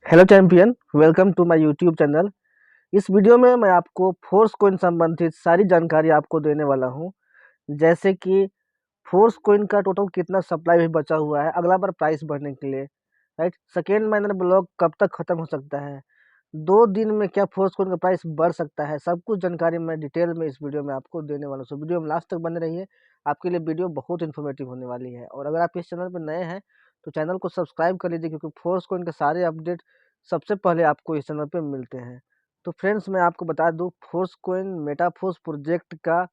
Hello champion, welcome to my YouTube channel. इस video में मैं आपको फोर्स कोइन संबंधित सारी जानकारी आपको देने वाला हूं। जैसे कि फोर्स कोइन का टोटल कितना सप्लाई भी बचा हुआ है अगला बार प्राइस बढ़ने के लिए, राइट। सेकेंड माइनर ब्लॉक कब तक खत्म हो सकता है, 2 दिन में क्या फोर्स कोइन का प्राइस बढ़ सकता है, सब कुछ जानकारी मैं डिटेल में इस वीडियो में आपको देने वाला हूँ। सो वीडियो में लास्ट तक बने रहिए, आपके लिए वीडियो बहुत इन्फॉर्मेटिव होने वाली है। और अगर आप इस चैनल पर नए हैं तो चैनल को सब्सक्राइब कर लीजिए, क्योंकि फोर्स कोइन के सारे अपडेट सबसे पहले आपको इस चैनल पे मिलते हैं। तो फ्रेंड्स, मैं आपको बता दूं, फोर्स कोइन मेटाफोर्स प्रोजेक्ट का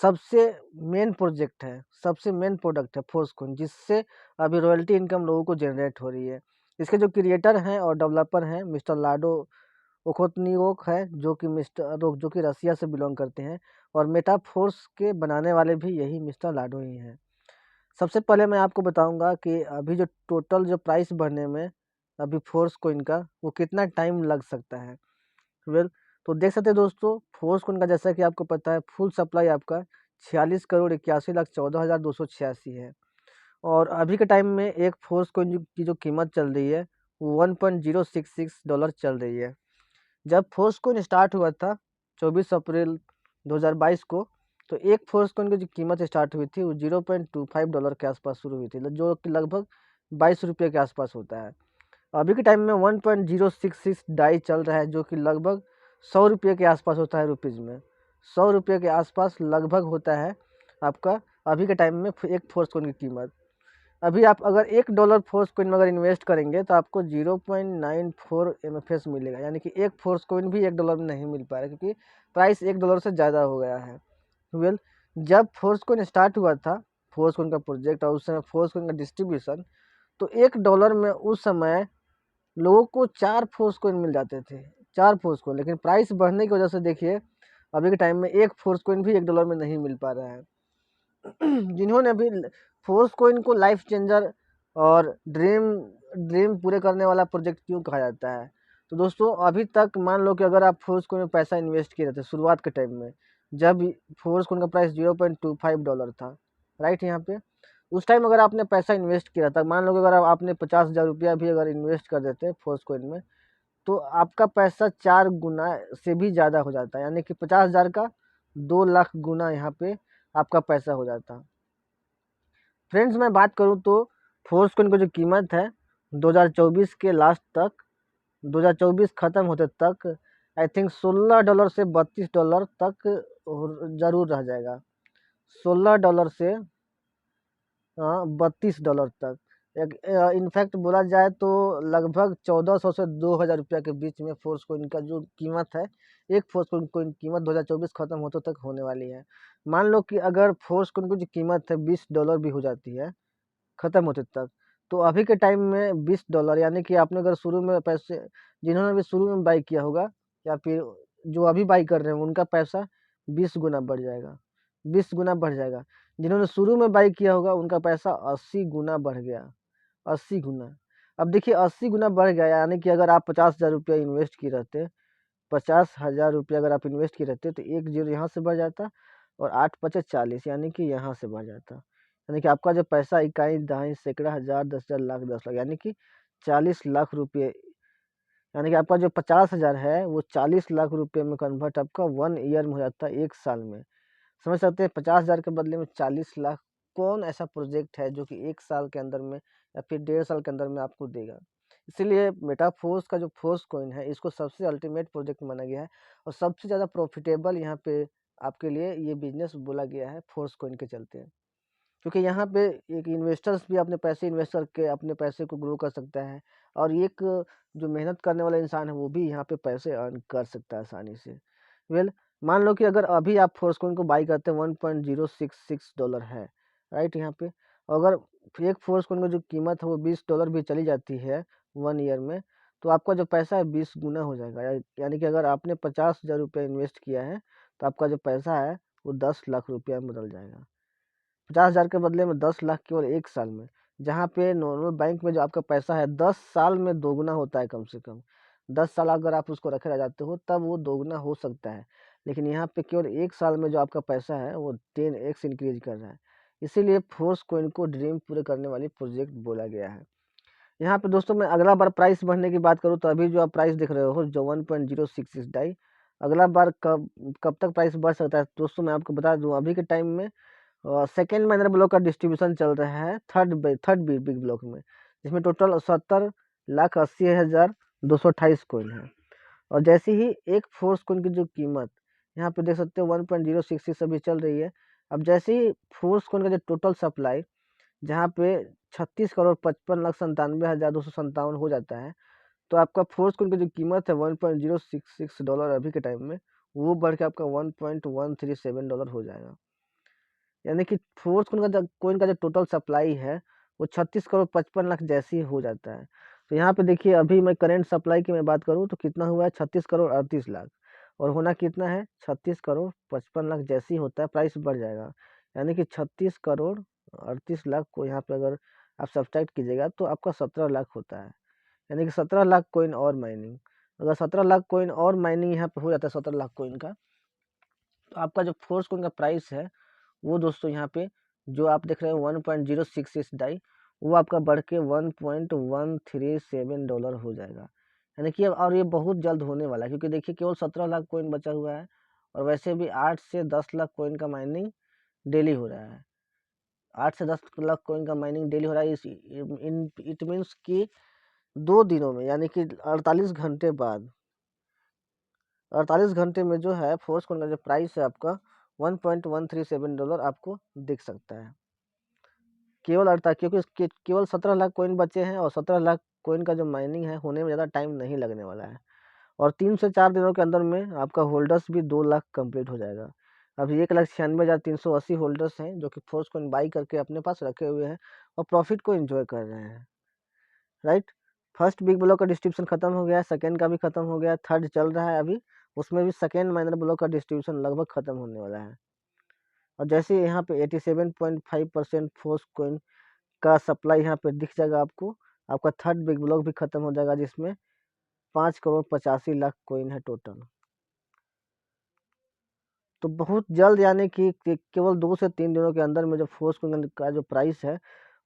सबसे मेन प्रोजेक्ट है, सबसे मेन प्रोडक्ट है फोर्स कोइन, जिससे अभी रॉयल्टी इनकम लोगों को जनरेट हो रही है। इसके जो क्रिएटर हैं और डेवलपर हैं मिस्टर लाडो ओखोतनियोक है, जो कि रसिया से बिलोंग करते हैं। और मेटाफोर्स के बनाने वाले भी यही मिस्टर लाडो ही हैं। सबसे पहले मैं आपको बताऊंगा कि अभी जो टोटल जो प्राइस बढ़ने में अभी फोर्स कोइन का वो कितना टाइम लग सकता है। वेल, तो देख सकते हैं दोस्तों, फोर्स कोइन का जैसा कि आपको पता है फुल सप्लाई आपका 46 करोड़ 81 लाख 14,286 है। और अभी के टाइम में एक फोर्स कोइन की जो कीमत चल रही है वो $1.066 चल रही है। जब फोर्स कोइन स्टार्ट हुआ था 24 अप्रैल 2022 को, तो एक फोर्स कोइन की जो कीमत स्टार्ट हुई थी वो $0.25 के आसपास शुरू हुई थी, जो कि लगभग 22 रुपये के आसपास होता है। अभी के टाइम में 1.066 डाई चल रहा है, जो कि लगभग 100 रुपये के आसपास होता है रुपीज़ में। 100 रुपये के आसपास लगभग होता है आपका अभी के टाइम में एक फोर्स कोइन की कीमत। अभी आप अगर $1 फोर्स कोइन में अगर इन्वेस्ट करेंगे तो आपको 0.94 MFS मिलेगा, यानी कि एक फोर्स कोइन भी $1 में नहीं मिल पा रहा, क्योंकि प्राइस $1 से ज़्यादा हो गया है। वेल, जब फोर्स कोइन स्टार्ट हुआ था, फोर्स कोइन का प्रोजेक्ट और उस समय फोर्स कोइन का डिस्ट्रीब्यूशन, तो $1 में उस समय लोगों को 4 फोर्स कोइन मिल जाते थे, 4 फोर्स कोइन। लेकिन प्राइस बढ़ने की वजह से देखिए अभी के टाइम में एक फोर्स कोइन भी $1 में नहीं मिल पा रहा है। जिन्होंने अभी फोर्स कोइन को लाइफ चेंजर और ड्रीम ड्रीम पूरे करने वाला प्रोजेक्ट क्यों कहा जाता है, तो दोस्तों अभी तक मान लो कि अगर आप फोर्स कोइन में पैसा इन्वेस्ट किए रहते शुरुआत के टाइम में, जब फोर्स कोइन का प्राइस $0.25 था, राइट। यहाँ पे उस टाइम अगर आपने पैसा इन्वेस्ट किया था, मान लो कि अगर आपने 50,000 रुपया भी अगर इन्वेस्ट कर देते फोर्स कोइन में, तो आपका पैसा 4 गुना से भी ज़्यादा हो जाता है, यानी कि 50,000 का 2 लाख गुना यहाँ पे आपका पैसा हो जाता। फ्रेंड्स, मैं बात करूँ तो फोर्स कोइन की जो कीमत है 2024 के लास्ट तक, 2024 ख़त्म होते तक आई थिंक $16 से $32 तक ज़रूर रह जाएगा। $16 से $32 तक। इनफैक्ट बोला जाए तो लगभग 1400 से 2000 रुपया के बीच में फोर्स कोइन का जो कीमत है, एक फोर्स कोइन कीमत 2024 खत्म होते तक होने वाली है। मान लो कि अगर फोर्स कोइन की जो कीमत है $20 भी हो जाती है खत्म होते तक, तो अभी के टाइम में $20, यानी कि आपने अगर शुरू में पैसे, जिन्होंने भी शुरू में बाई किया होगा या फिर जो अभी बाई कर रहे हैं, उनका पैसा 20 गुना बढ़ जाएगा, 20 गुना बढ़ जाएगा। जिन्होंने शुरू में बाई किया होगा उनका पैसा 80 गुना बढ़ गया, 80 गुना। अब देखिए 80 गुना बढ़ गया, यानी कि अगर आप 50,000 रुपया इन्वेस्ट किए रहते, 50,000 रुपया अगर आप इन्वेस्ट किए रहते, तो एक जीरो यहाँ से बढ़ जाता और 8 × 5 = 40, यानी कि यहाँ से बढ़ जाता। यानी कि आपका जो पैसा इकाई दहाई सैकड़ा हज़ार 10,000 लाख 10 लाख, यानी कि 40 लाख रुपये, यानी कि आपका जो 50,000 है वो 40 लाख रुपये में कन्वर्ट आपका 1 ईयर में हो जाता है, 1 साल में। समझ सकते हैं, 50,000 के बदले में 40 लाख। कौन ऐसा प्रोजेक्ट है जो कि 1 साल के अंदर में या फिर 1.5 साल के अंदर में आपको देगा। इसीलिए मेटाफोर्स का जो फोर्स कॉइन है, इसको सबसे अल्टीमेट प्रोजेक्ट माना गया है और सबसे ज़्यादा प्रॉफिटेबल यहाँ पे आपके लिए ये बिजनेस बोला गया है फोर्स कॉइन के चलते। क्योंकि यहाँ पे एक इन्वेस्टर्स भी अपने पैसे इन्वेस्ट करके अपने पैसे को ग्रो कर सकता है, और एक जो मेहनत करने वाला इंसान है वो भी यहाँ पे पैसे अर्न कर सकता है आसानी से। वेल, मान लो कि अगर अभी आप फोर्सकॉइन को बाई करते हैं $1.066 है, राइट। यहाँ पे अगर एक फोर्सकॉइन की जो कीमत है वो $20 भी चली जाती है 1 ईयर में, तो आपका जो पैसा है 20 गुना हो जाएगा। यानी कि अगर आपने 50,000 रुपया इन्वेस्ट किया है तो आपका जो पैसा है वो 10 लाख रुपया में बदल जाएगा। 50,000 के बदले में 10 लाख केवल 1 साल में। जहाँ पे नॉर्मल बैंक में जो आपका पैसा है 10 साल में दोगुना होता है कम से कम। 10 साल अगर आप उसको रखे रह जाते हो तब वो दोगुना हो सकता है, लेकिन यहाँ पे केवल 1 साल में जो आपका पैसा है वो 10x इंक्रीज कर रहा है। इसीलिए फोर्स कोइन को ड्रीम पूरे करने वाली प्रोजेक्ट बोला गया है। यहाँ पे दोस्तों मैं अगला बार प्राइस बढ़ने की बात करूँ तो अभी जो आप प्राइस देख रहे हो जो 1.066 डाई, अगला बार कब कब तक प्राइस बढ़ सकता है दोस्तों मैं आपको बता दूं। अभी के टाइम में सेकेंड महिंद्रा ब्लॉक का डिस्ट्रीब्यूशन चल रहा है थर्ड बिग ब्लॉक में, जिसमें टोटल 70,80,228 कोइन है। और जैसे ही एक फोर्स कोइन की जो कीमत यहाँ पे देख सकते हो 1.066 अभी चल रही है। अब जैसे ही फोर्स कोइन का जो टोटल सप्लाई जहाँ पे 36,55,97,257 हो जाता है, तो आपका फोर्स कोइन की जो कीमत है $1.066 अभी के टाइम में, वो बढ़ के आपका $1.137 हो जाएगा। यानी कि फोर्स कोइन का जो टोटल सप्लाई है वो 36,55,00,000 जैसे ही हो जाता है। तो यहाँ पे देखिए अभी मैं करंट सप्लाई की मैं बात करूँ तो कितना हुआ है 36,38,00,000, और होना कितना है 36,55,00,000 जैसे ही होता है प्राइस बढ़ जाएगा। यानी कि 36,38,00,000 को यहाँ पे अगर आप सब्सट्रैक्ट कीजिएगा तो आपका 17 लाख होता है। यानी कि 17 लाख कोइन और माइनिंग, अगर 17 लाख कोइन और माइनिंग यहाँ पे हो जाता है 17 लाख कोइन का, तो आपका जो फोर्स कोइन का प्राइस है वो दोस्तों यहाँ पे जो आप देख रहे हो 1.066 डाई, वो आपका बढ़ के $1.137 हो जाएगा। यानी कि अब और ये बहुत जल्द होने वाला है, क्योंकि देखिए केवल 17 लाख कोइन बचा हुआ है और वैसे भी 8 से 10 लाख कोइन का माइनिंग डेली हो रहा है। 8 से 10 लाख कोइन का माइनिंग डेली हो रहा है। इट मीन्स कि 2 दिनों में, यानी कि 48 घंटे बाद, 48 घंटे में जो है फोर्स कोइन का जो प्राइस है आपका $1.137 आपको दिख सकता है। केवल क्योंकि केवल 17 लाख कोइन बचे हैं और 17 लाख कोइन का जो माइनिंग है होने में ज़्यादा टाइम नहीं लगने वाला है, और 3 से 4 दिनों के अंदर में आपका होल्डर्स भी 2 लाख कंप्लीट हो जाएगा। अभी 1,96,380 होल्डर्स हैं जो कि फोर्स कोइन बाई करके अपने पास रखे हुए हैं और प्रॉफिट को एंजॉय कर रहे हैं, राइट। फर्स्ट बिग ब्लॉक का डिस्ट्रीब्यूशन खत्म हो गया है, सेकेंड का भी खत्म हो गया, थर्ड चल रहा है अभी, उसमें भी सेकेंड महिंद्रा ब्लॉक का डिस्ट्रीब्यूशन लगभग खत्म होने वाला है। और जैसे यहाँ पे 87.5% फोर्स कोइन का सप्लाई यहाँ पे दिख जाएगा आपको, आपका थर्ड बिग ब्लॉक भी खत्म हो जाएगा जिसमें 5,85,00,000 कोइन है टोटल। तो बहुत जल्द, यानी कि केवल 2 से 3 दिनों के अंदर में जो फोर्स कोइन का जो प्राइस है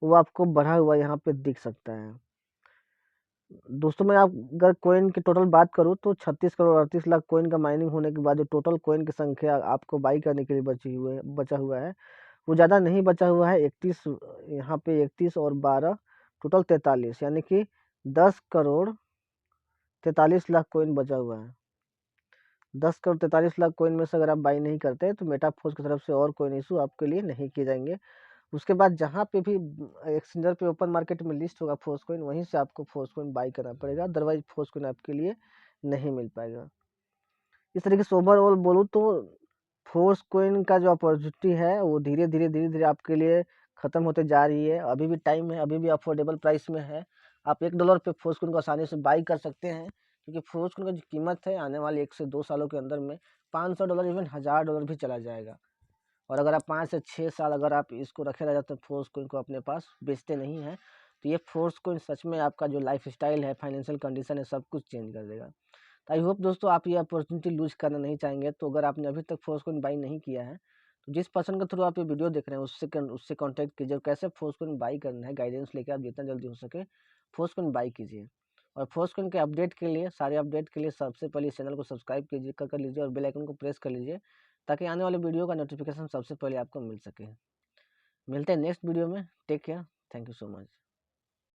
वो आपको बढ़ा हुआ यहाँ पे दिख सकता है। दोस्तों मैं आप अगर कोइन की टोटल बात करूँ तो 36,38,00,000 कोइन का माइनिंग होने के बाद जो टोटल कोइन की संख्या आपको बाई करने के लिए बचा हुआ है वो ज़्यादा नहीं बचा हुआ है। 31 यहाँ पे 31 और 12 टोटल 43, यानी कि 10,43,00,000 कोइन बचा हुआ है। 10,43,00,000 कोइन में से अगर आप बाई नहीं करते तो मेटाफोर्स की तरफ से और कोइन इशू आपके लिए नहीं किए जाएंगे। उसके बाद जहाँ पे भी एक्सचेंजर पे ओपन मार्केट में लिस्ट होगा फोर्स कोइन, वहीं से आपको फोर्स कोइन बाई करना पड़ेगा, अदरवाइज फोर्स कोइन आपके लिए नहीं मिल पाएगा। इस तरीके से ओवरऑल बोलूँ तो फोर्स कोइन का जो अपॉर्चुनिटी है वो धीरे धीरे आपके लिए ख़त्म होते जा रही है। अभी भी टाइम है, अभी भी अफोर्डेबल प्राइस में है। आप $1 पे फोर्स कोइन को आसानी से बाई कर सकते हैं, क्योंकि फोर्स कोइन का जो कीमत है आने वाले 1 से 2 सालों के अंदर में $500 इवन $1,000 भी चला जाएगा। और अगर आप 5 से 6 साल अगर आप इसको रखे रह जाते हैं फोर्स कोइन को अपने पास बेचते नहीं हैं, तो ये फोर्स कोइन सच में आपका जो लाइफ स्टाइल है, फाइनेंशियल कंडीशन है, सब कुछ चेंज कर देगा। तो आई होप दोस्तों आप ये अपॉर्चुनिटी लूज करना नहीं चाहेंगे। तो अगर आपने अभी तक फोर्स कोइन बाई नहीं किया है तो जिस पर्सन के थ्रू आप ये वीडियो देख रहे हैं उससे कॉन्टैक्ट कीजिए और कैसे फोर्स कोइन बाई करना है गाइडेंस लेकर आप जितना जल्दी हो सके फोर्स कोइन बाई कीजिए। और फोर्स कोइन के अपडेट के लिए, सारे अपडेट के लिए सबसे पहले इस चैनल को सब्सक्राइब कीजिए कर लीजिए और बेल आइकन को प्रेस कर लीजिए, ताकि आने वाले वीडियो का नोटिफिकेशन सबसे पहले आपको मिल सके। मिलते हैं नेक्स्ट वीडियो में। Take care, thank you so much.